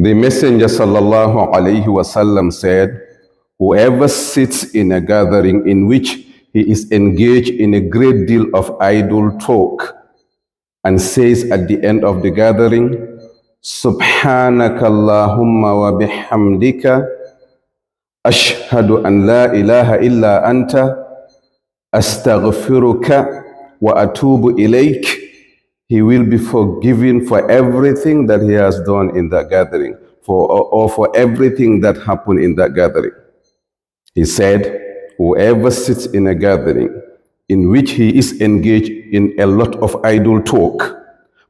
The Messenger sallallahu alaihi wasallam said, whoever sits in a gathering in which he is engaged in a great deal of idle talk and says at the end of the gathering, SubḥānakAllāhumma wa biḥamdika, ash-hadu an lā ilāha illā anta, astaghfiruka wa atūbu ilaik, he will be forgiven for everything that he has done in that gathering, or for everything that happened in that gathering. He said, whoever sits in a gathering in which he is engaged in a lot of idle talk,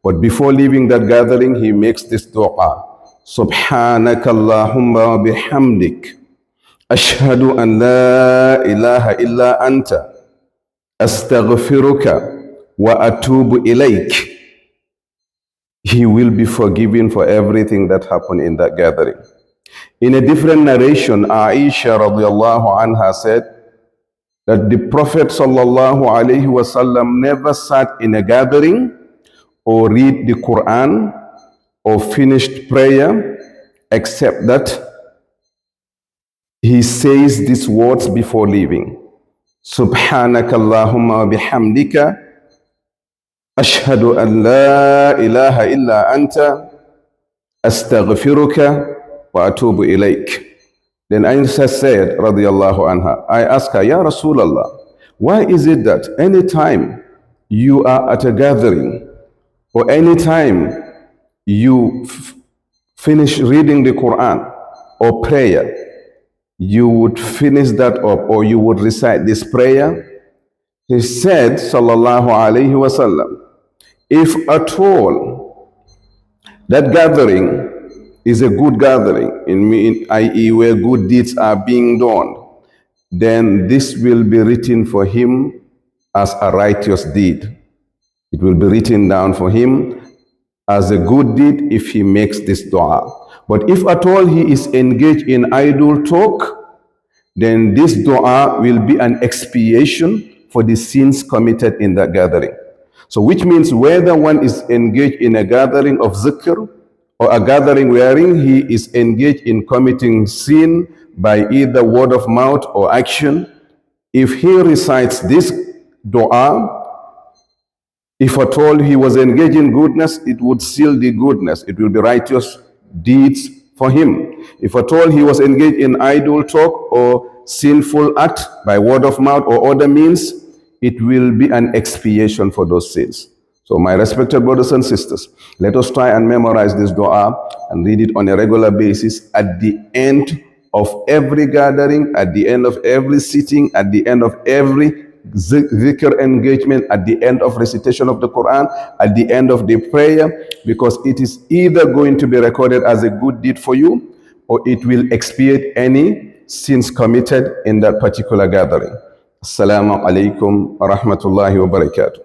but before leaving that gathering, he makes this dua, SubḥānakAllāhumma wa biḥamdik, ash-hadu an lā ilāha illā anta, astaghfiruka wa atūbu ilaik, he will be forgiven for everything that happened in that gathering. In a different narration, Aisha radiallahu anha said that the Prophet sallallahu alaihi wasallam never sat in a gathering or read the Quran or finished prayer except that he says these words before leaving. SubḥānakAllāhumma wa biḥamdika, ash-hadu an lā ilāha illā anta, astaghfiruka wa atūbu ilaik. Then Aisha said, radiyallahu anha, I asked her, Ya Rasulallah, why is it that anytime you are at a gathering or anytime you finish reading the Quran or prayer, you would finish that up or you would recite this prayer? He said, sallallahu alayhi wasallam, if at all that gathering is a good gathering, i.e. where good deeds are being done, then this will be written for him as a righteous deed. It will be written down for him as a good deed if he makes this dua. But if at all he is engaged in idle talk, then this dua will be an expiation for the sins committed in that gathering. So which means whether one is engaged in a gathering of zikr or a gathering wherein he is engaged in committing sin by either word of mouth or action, if he recites this dua, if at all he was engaged in goodness, it would seal the goodness. It will be righteous deeds for him. If at all he was engaged in idle talk or sinful act by word of mouth or other means, it will be an expiation for those sins. So my respected brothers and sisters, let us try and memorize this dua and read it on a regular basis at the end of every gathering, at the end of every sitting, at the end of every zikr engagement, at the end of recitation of the Quran, at the end of the prayer, because it is either going to be recorded as a good deed for you or it will expiate any sins committed in that particular gathering. Assalamu alaikum wa rahmatullahi wa barakatuh.